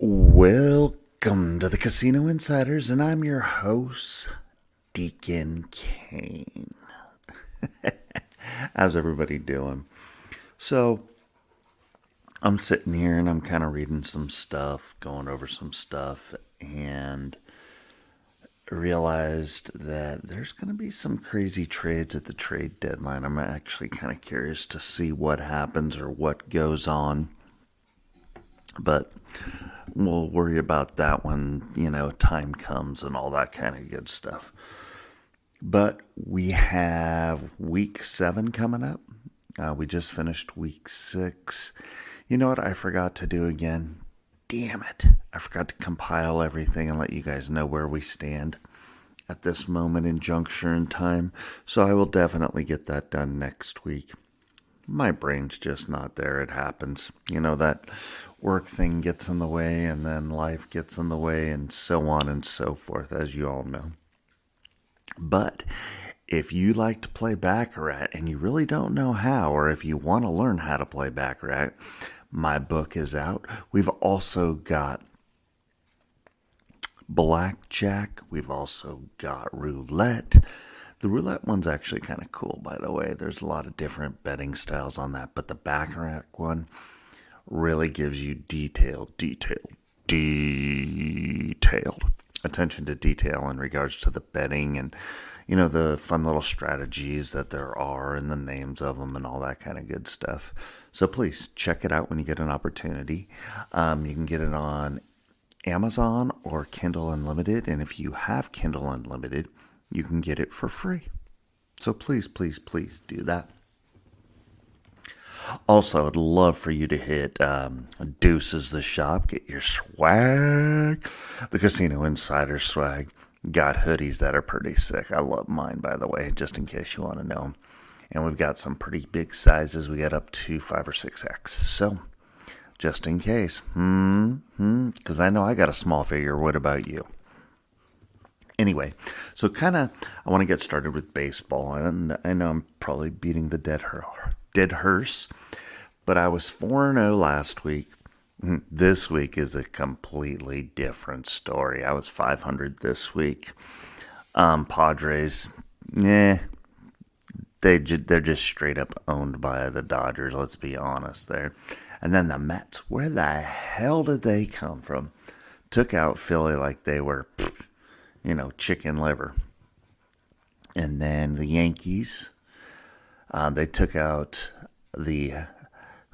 Welcome to the Casino Insiders, and I'm your host, Deacon Kane. How's everybody doing? So, I'm sitting here and I'm kind of reading some stuff, going over some stuff, and realized that there's going to be some crazy trades at the trade deadline. I'm actually kind of curious to see what happens or what goes on. But we'll worry about that when, time comes and all that kind of good stuff. But we have week 7 coming up. We just finished week 6. You know what I forgot to do again? Damn it. I forgot to compile everything and let you guys know where we stand at this moment in juncture in time. So I will definitely get that done next week. My brain's just not there. It happens. That work thing gets in the way, and then life gets in the way, and so on and so forth, as you all know. But if you like to play Baccarat and you really don't know how, or if you want to learn how to play Baccarat, my book is out. We've also got Blackjack. We've also got Roulette. The roulette one's actually kind of cool, by the way. There's a lot of different betting styles on that, but the Baccarat one really gives you detailed attention to detail in regards to the betting and, the fun little strategies that there are and the names of them and all that kind of good stuff. So please check it out when you get an opportunity. You can get it on Amazon or Kindle Unlimited, and if you have Kindle Unlimited, you can get it for free. So please do that. Also, I'd love for you to hit Deuces the Shop. Get your swag. The Casino Insider swag. Got hoodies that are pretty sick. I love mine, by the way, just in case you want to know. And we've got some pretty big sizes. We got up to 5 or 6X. So, just in case. Because I know I got a small figure. What about you? Anyway, so I want to get started with baseball. And I know I'm probably beating the dead horse, but I was 4-0 last week. This week is a completely different story. I was 500 this week. Padres, they're just straight up owned by the Dodgers, let's be honest there. And then the Mets, where the hell did they come from? Took out Philly like they were chicken liver. And then the Yankees, they took out who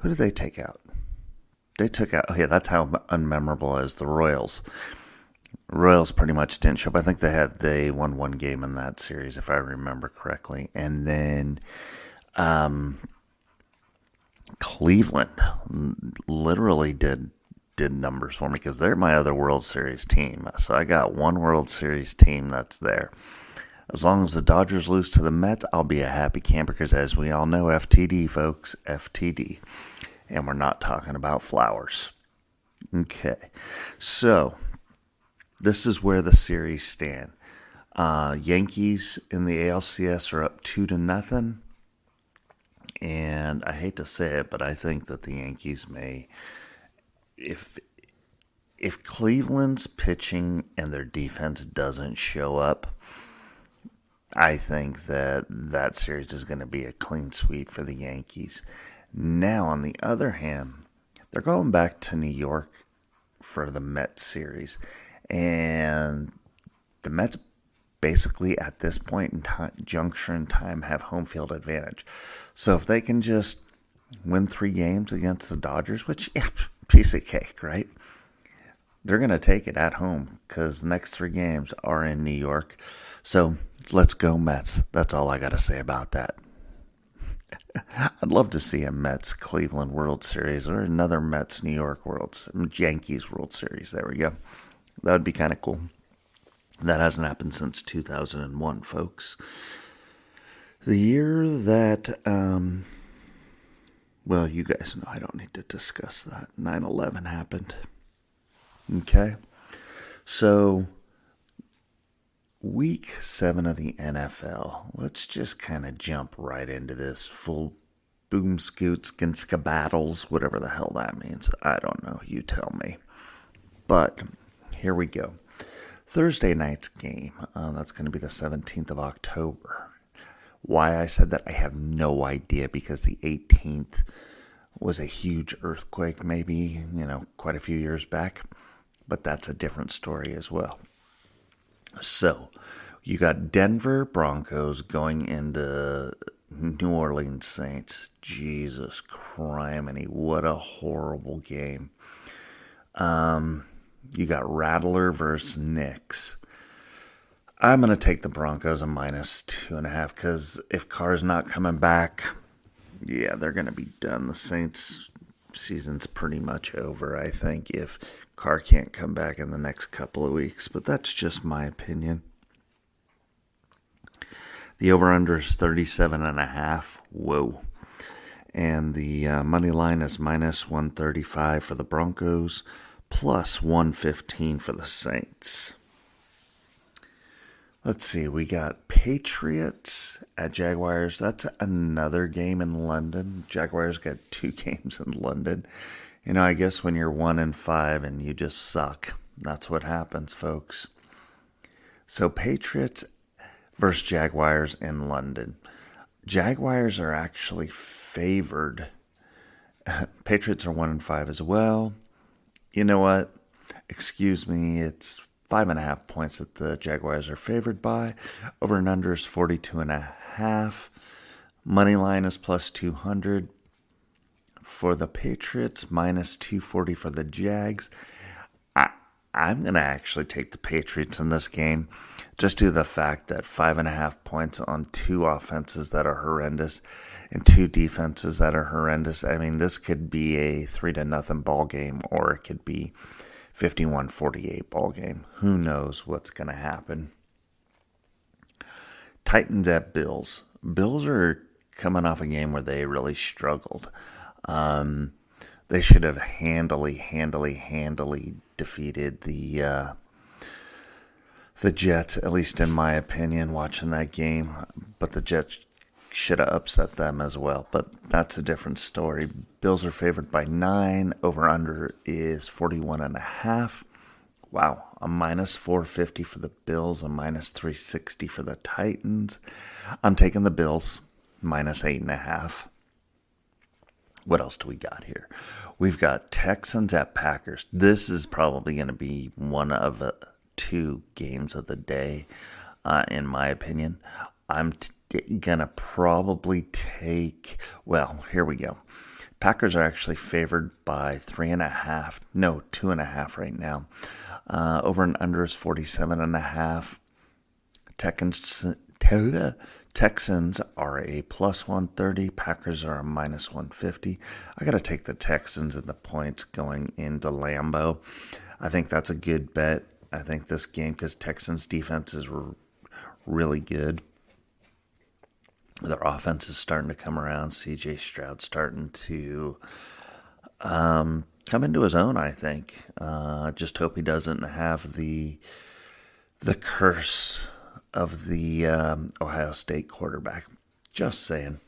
did they take out? They took out, that's how unmemorable is the Royals. Royals pretty much didn't show up. I think they won one game in that series, if I remember correctly. And then Cleveland literally did numbers for me because they're my other World Series team. So I got one World Series team that's there. As long as the Dodgers lose to the Mets, I'll be a happy camper because, as we all know, FTD, folks, FTD. And we're not talking about flowers. Okay, so this is where the series stand. Yankees in the ALCS are up 2-0. And I hate to say it, but I think that the Yankees may... If Cleveland's pitching and their defense doesn't show up, I think that series is going to be a clean sweep for the Yankees. Now, on the other hand, they're going back to New York for the Mets series. And the Mets basically at this point in time, juncture in time, have home field advantage. So if they can just win 3 games against the Dodgers, which, piece of cake, right? They're going to take it at home because the next 3 games are in New York. So let's go Mets. That's all I got to say about that. I'd love to see a Mets-Cleveland World Series or another Mets-New York Yankees World Series. There we go. That would be kind of cool. That hasn't happened since 2001, folks. The year that, you guys know I don't need to discuss that. 9/11 happened. Okay? So, Week 7 of the NFL. Let's just kind of jump right into this full boom scoots and skedaddles, whatever the hell that means. I don't know. You tell me. But here we go. Thursday night's game. That's going to be the 17th of October. Why I said that, I have no idea, because the 18th was a huge earthquake, maybe, quite a few years back. But that's a different story as well. So, you got Denver Broncos going into New Orleans Saints. Jesus criminy, what a horrible game. You got Rattler versus Knicks. I'm going to take the Broncos a -2.5, because if Carr's not coming back, yeah, they're going to be done. The Saints' season's pretty much over, I think, if Carr can't come back in the next couple of weeks. But that's just my opinion. The over-under is 37.5. Whoa. And the money line is -135 for the Broncos, plus 115 for the Saints. Let's see, we got Patriots at Jaguars. That's another game in London. Jaguars got 2 games in London. I guess when you're 1-5 and you just suck, that's what happens, folks. So Patriots versus Jaguars in London. Jaguars are actually favored. Patriots are 1-5 as well. You know what? Excuse me, it's 5.5 points that the Jaguars are favored by. Over and under is 42.5. Money line is plus 200 for the Patriots, -240 for the Jags. I'm going to actually take the Patriots in this game, just due to the fact that 5.5 points on 2 offenses that are horrendous and 2 defenses that are horrendous. I mean, this could be a 3-0 ball game, or it could be 51-48 ball game. Who knows what's going to happen? Titans at Bills. Bills are coming off a game where they really struggled. They should have handily defeated the Jets, at least in my opinion, watching that game. But the Jets should have upset them as well. But that's a different story. Bills are favored by 9. Over-under is 41.5. Wow, a -450 for the Bills, a -360 for the Titans. I'm taking the Bills, -8.5. What else do we got here? We've got Texans at Packers. This is probably going to be one of 2 games of the day, in my opinion. I'm going to probably take, well, here we go. Packers are actually favored by 3.5. No, 2.5 right now. Over and under is 47.5. Texans are a plus 130. Packers are a minus 150. I got to take the Texans and the points going into Lambeau. I think that's a good bet. I think this game, because Texans defense is really good. Their offense is starting to come around. C.J. Stroud starting to come into his own, I think. Just hope he doesn't have the curse of the Ohio State quarterback. Just saying.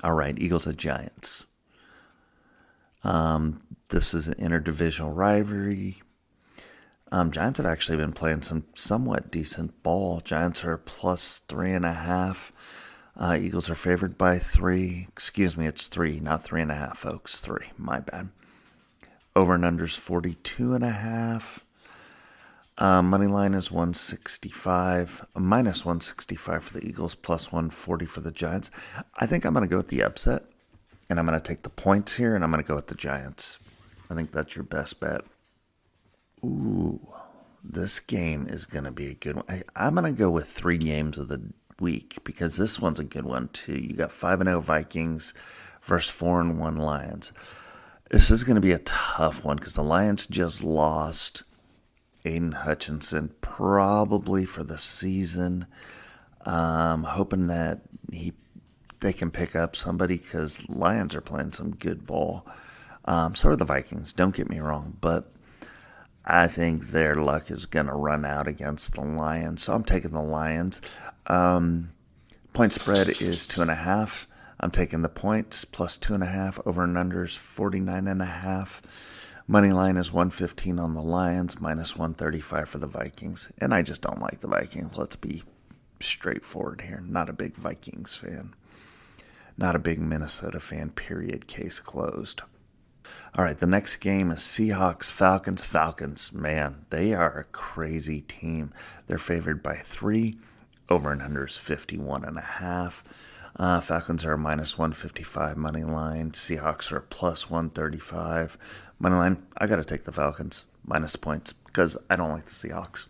All right, Eagles at Giants. This is an interdivisional rivalry. Giants have actually been playing some somewhat decent ball. Giants are plus 3.5. Eagles are favored by 3. Excuse me, it's 3, not 3.5, folks. 3, my bad. Over and under is 42.5. Money line is 165, minus 165 for the Eagles, plus 140 for the Giants. I think I'm going to go with the upset, and I'm going to take the points here, and I'm going to go with the Giants. I think that's your best bet. Ooh, this game is going to be a good one. I'm going to go with 3 games of the week, because this one's a good one too. You got 5-0 Vikings versus 4-1 Lions. This is going to be a tough one, because the Lions just lost Aiden Hutchinson probably for the season. Hoping that they can pick up somebody, because Lions are playing some good ball. So are the Vikings, don't get me wrong, but I think their luck is going to run out against the Lions. So I'm taking the Lions. Point spread is 2.5. I'm taking the points plus 2.5. Over and under is 49.5. Money line is 115 on the Lions, minus 135 for the Vikings. And I just don't like the Vikings. Let's be straightforward here. Not a big Vikings fan. Not a big Minnesota fan, period. Case closed. All right, the next game is Seahawks, Falcons. Falcons, man, they are a crazy team. They're favored by 3. Over and under is 51.5. Falcons are a minus 155 money line. Seahawks are a plus 135 money line. I got to take the Falcons minus points because I don't like the Seahawks.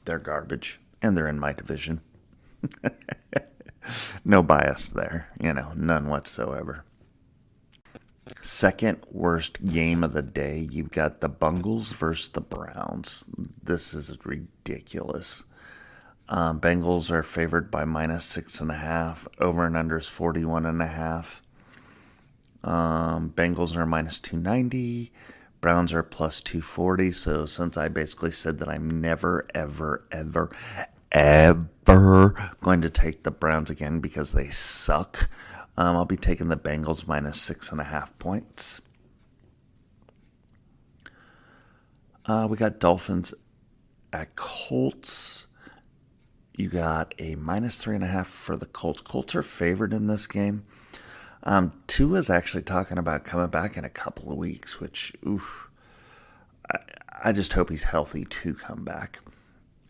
They're garbage, and they're in my division. No bias there, none whatsoever. Second worst game of the day, you've got the Bengals versus the Browns. This is ridiculous. Bengals are favored by minus 6.5. Over and under is 41.5. Bengals are minus 290. Browns are plus 240. So since I basically said that I'm never, ever, ever, ever going to take the Browns again because they suck, I'll be taking the Bengals minus 6.5 points. We got Dolphins at Colts. You got a minus 3.5 for the Colts. Colts are favored in this game. Tua's actually talking about coming back in a couple of weeks, which, I just hope he's healthy to come back.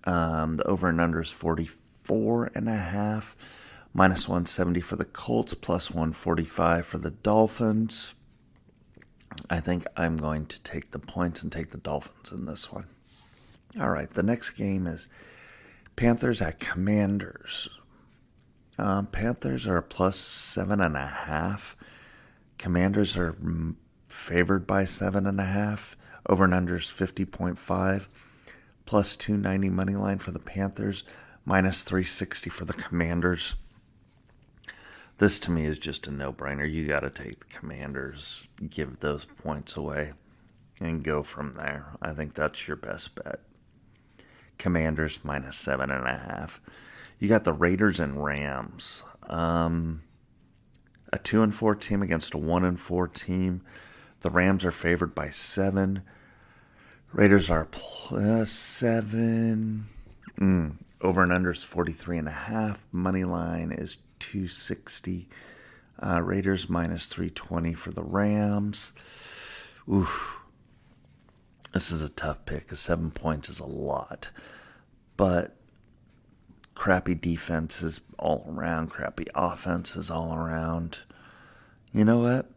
The over and under is 44.5. Minus 170 for the Colts, plus 145 for the Dolphins. I think I'm going to take the points and take the Dolphins in this one. All right, the next game is Panthers at Commanders. Panthers are a plus 7.5. Commanders are favored by 7.5. Over and under is 50.5. Plus 290 money line for the Panthers. Minus 360 for the Commanders. This to me is just a no-brainer. You got to take the Commanders, give those points away, and go from there. I think that's your best bet. Commanders minus 7.5. You got the Raiders and Rams. A 2-4 team against a 1-4 team. The Rams are favored by 7. Raiders are plus 7. Over and under is 43.5. Money line is 260. Raiders minus 320 for the Rams. This is a tough pick because 7 points is a lot. But crappy defenses all around, crappy offenses all around. You know what?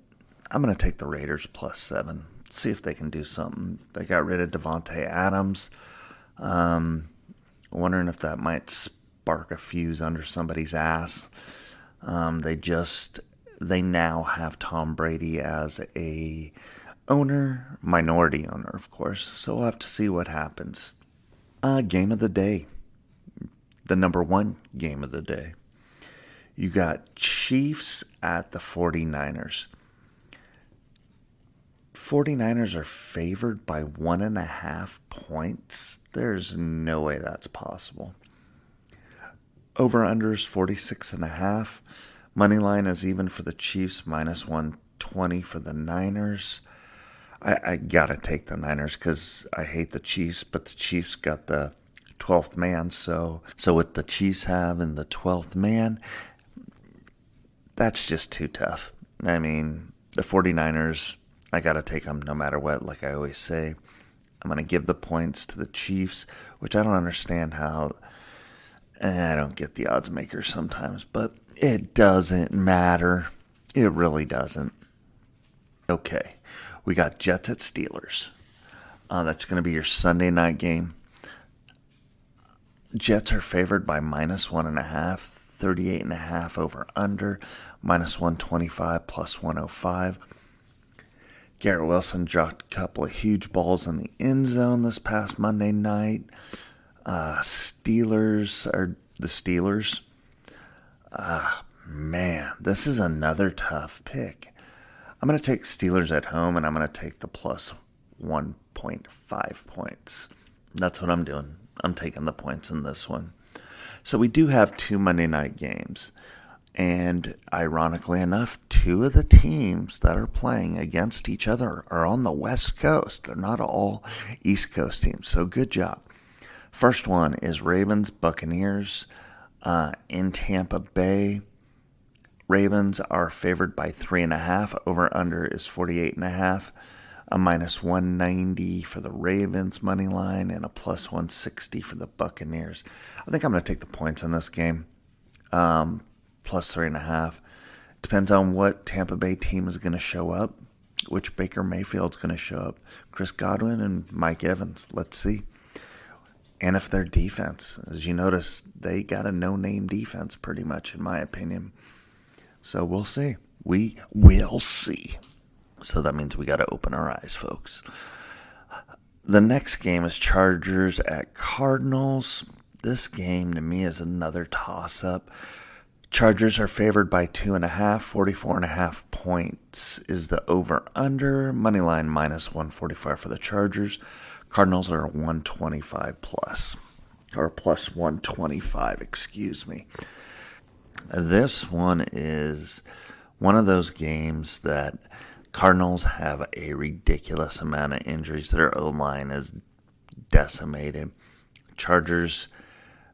I'm going to take the Raiders plus 7. See if they can do something. They got rid of Devontae Adams. Wondering if that might spark a fuse under somebody's ass. They now have Tom Brady as a owner, minority owner, of course. So we'll have to see what happens. Game of the day. The number 1 game of the day. You got Chiefs at the 49ers. 49ers are favored by 1.5 points. There's no way that's possible. Over under is 46.5. Money line is even for the Chiefs, minus 120 for the Niners. I gotta take the Niners because I hate the Chiefs, but the Chiefs got the 12th man. So with the Chiefs having the 12th man, that's just too tough. I mean, the 49ers, I gotta take them no matter what, like I always say. I'm going to give the points to the Chiefs, which I don't understand how. I don't get the odds makers sometimes, but it doesn't matter. It really doesn't. Okay, we got Jets at Steelers. That's going to be your Sunday night game. Jets are favored by minus 1.5, 38.5 over under, minus 125 plus 105. Garrett Wilson dropped a couple of huge balls in the end zone this past Monday night. Steelers. Man, this is another tough pick. I'm going to take Steelers at home, and I'm going to take the plus 1.5 points. That's what I'm doing. I'm taking the points in this one. So we do have 2 Monday night games. And ironically enough, two of the teams that are playing against each other are on the West Coast. They're not all East Coast teams. So good job. First one is Ravens Buccaneers in Tampa Bay. Ravens are favored by 3.5. Over under is 48.5. A minus 190 for the Ravens money line and a plus 160 for the Buccaneers. I think I'm going to take the points in this game. Plus 3.5. Depends on what Tampa Bay team is going to show up, which Baker Mayfield's going to show up. Chris Godwin and Mike Evans. Let's see. And if their defense, as you notice, they got a no-name defense pretty much, in my opinion. So we'll see. We will see. So that means we got to open our eyes, folks. The next game is Chargers at Cardinals. This game, to me, is another toss-up. Chargers are favored by 2.5. 44.5 points is the over-under. Moneyline minus 145 for the Chargers. Cardinals are 125 plus. Or plus 125, excuse me. This one is one of those games that Cardinals have a ridiculous amount of injuries. Their O-line is decimated. Chargers,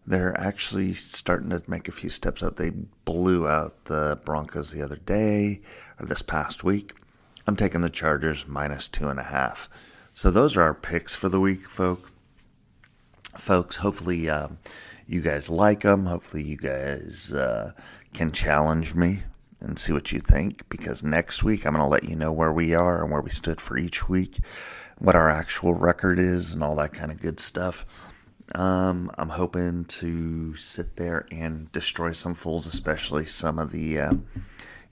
they're actually starting to make a few steps up. They blew out the Broncos the other day, or this past week. I'm taking the Chargers minus 2.5. So those are our picks for the week, folks. Hopefully you guys like them. Hopefully you guys can challenge me and see what you think, because next week I'm going to let you know where we are and where we stood for each week, what our actual record is, and all that kind of good stuff. I'm hoping to sit there and destroy some fools, especially some of the,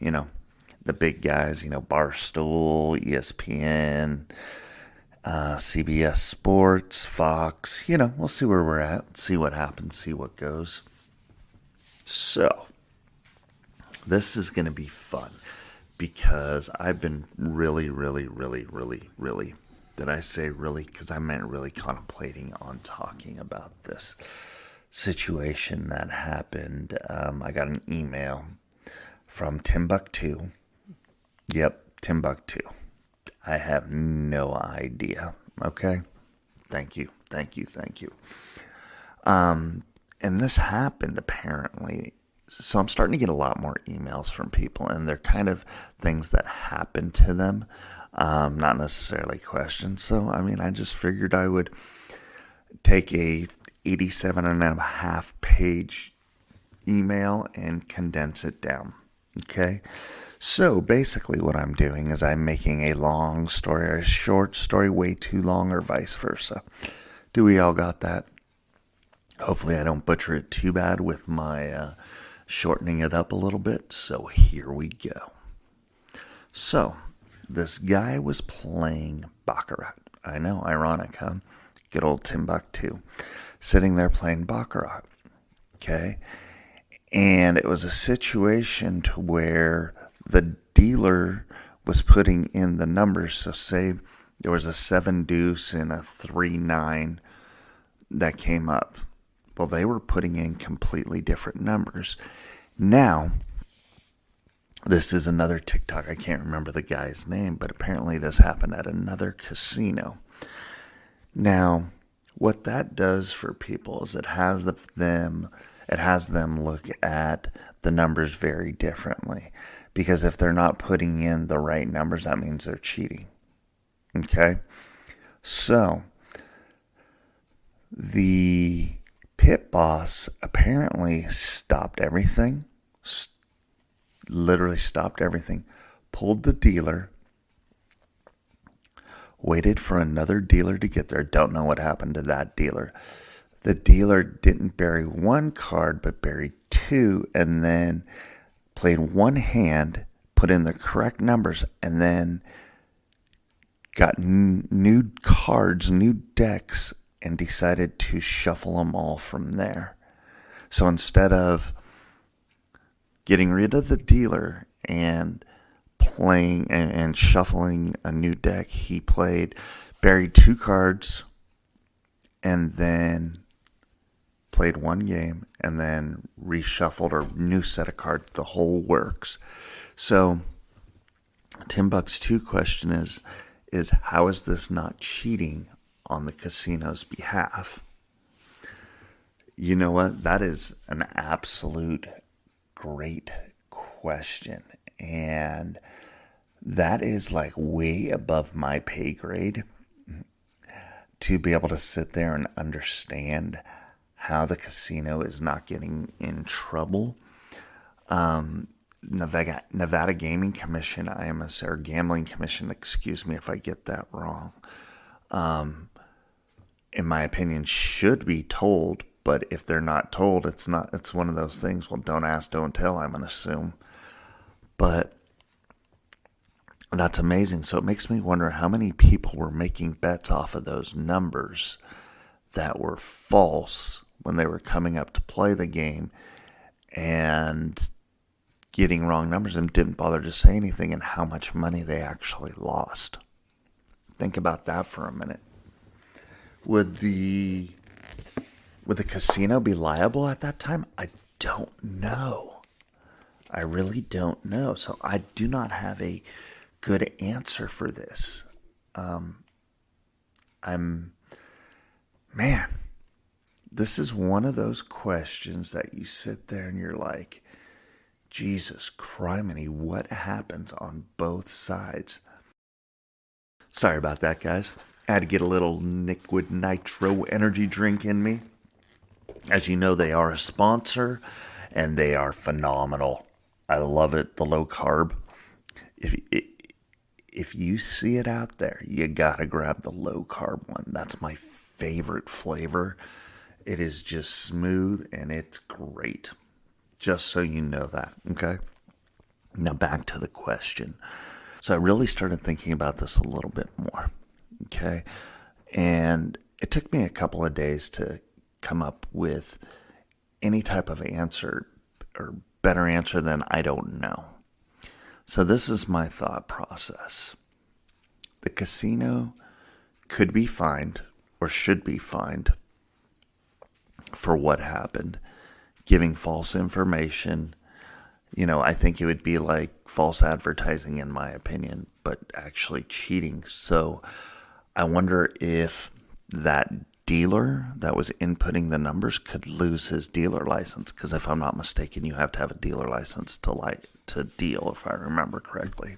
the big guys, Barstool, ESPN, CBS Sports, Fox. We'll see where we're at, see what happens, see what goes. So, this is going to be fun because I've been really, did I say really? Because I meant really contemplating on talking about this situation that happened. I got an email from Timbuktu. Yep, Timbuktu. I have no idea. Okay? Thank you. And this happened apparently. So I'm starting to get a lot more emails from people, and they're kind of things that happened to them. Not necessarily questions. So, I just figured I would take a 87.5 page email and condense it down. Okay? So, basically what I'm doing is I'm making a long story or a short story way too long, or vice versa. Do we all got that? Hopefully I don't butcher it too bad with my shortening it up a little bit. So, here we go. So, this guy was playing Baccarat. I know, ironic, huh? Good old Timbuktu. Sitting there playing Baccarat. Okay? And it was a situation to where the dealer was putting in the numbers. So say there was a 7 deuce and a 3-9 that came up. Well, they were putting in completely different numbers. Now, this is another TikTok. I can't remember the guy's name, but apparently this happened at another casino. Now, what that does for people is it has them look at the numbers very differently. Because if they're not putting in the right numbers, that means they're cheating. Okay? So, the pit boss apparently stopped everything. Literally stopped everything. Pulled the dealer. Waited for another dealer to get there. Don't know what happened to that dealer. The dealer didn't bury one card, but buried two, and then played one hand, put in the correct numbers, and then got new cards, new decks, and decided to shuffle them all from there. So instead of getting rid of the dealer and playing and shuffling a new deck, he buried two cards, and then played one game, and then reshuffled or new set of cards, the whole works. So Timbuck's 2 question is how is this not cheating on the casino's behalf? You know what? That is an absolute great question. And that is like way above my pay grade to be able to sit there and understand how the casino is not getting in trouble. Nevada Gaming Commission, or Gambling Commission, excuse me if I get that wrong, in my opinion, should be told. But if they're not told, it's one of those things, well, don't ask, don't tell, I'm going to assume. But that's amazing. So it makes me wonder how many people were making bets off of those numbers that were false when they were coming up to play the game and getting wrong numbers and didn't bother to say anything, and how much money they actually lost. Think about that for a minute. Would the casino be liable at that time? I don't know. I really don't know. So I do not have a good answer for this. This is one of those questions that you sit there and you're like, Jesus criminy, what happens on both sides? Sorry about that, guys. I had to get a little Liquid Nitro energy drink in me. As you know, they are a sponsor, and they are phenomenal. I love it, the low carb. If you see it out there, you gotta grab the low carb one. That's my favorite flavor. It is just smooth, and it's great. Just so you know that, okay? Now back to the question. So I really started thinking about this a little bit more, okay? And it took me a couple of days to come up with any type of answer, or better answer than I don't know. So this is my thought process. The casino could be fined, or should be fined, for what happened. Giving false information. I think it would be like false advertising in my opinion, but actually cheating. So I wonder if that dealer that was inputting the numbers could lose his dealer license, because if I'm not mistaken, you have to have a dealer license to deal, if I remember correctly.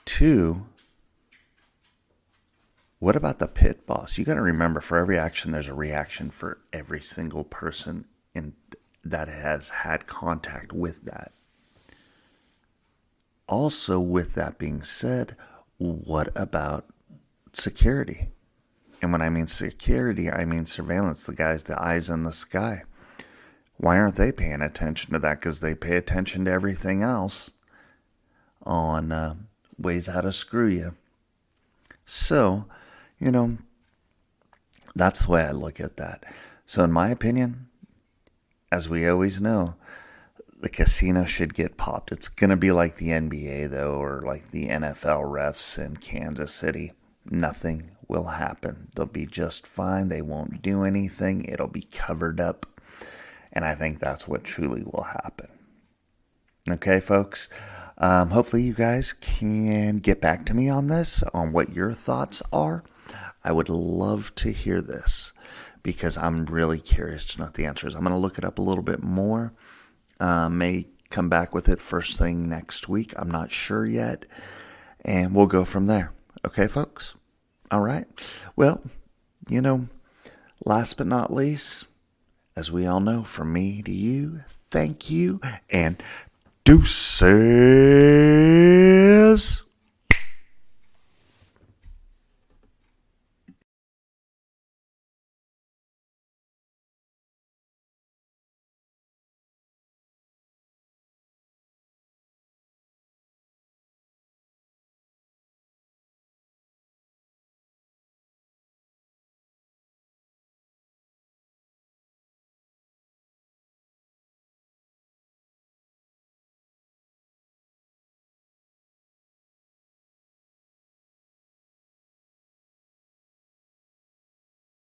2, what about the pit boss? You got to remember, for every action, there's a reaction for every single person that has had contact with that. Also, with that being said, what about security? And when I mean security, I mean surveillance, the eyes in the sky. Why aren't they paying attention to that? Because they pay attention to everything else on ways how to screw you. So, that's the way I look at that. So in my opinion, as we always know, the casino should get popped. It's going to be like the NBA, though, or like the NFL refs in Kansas City. Nothing will happen. They'll be just fine. They won't do anything. It'll be covered up. And I think that's what truly will happen. Okay, folks? Hopefully you guys can get back to me on this, on what your thoughts are. I would love to hear this, because I'm really curious to know what the answer is. I'm going to look it up a little bit more. May come back with it first thing next week. I'm not sure yet. And we'll go from there. Okay, folks? All right. Well, last but not least, as we all know, from me to you, thank you, and deuces.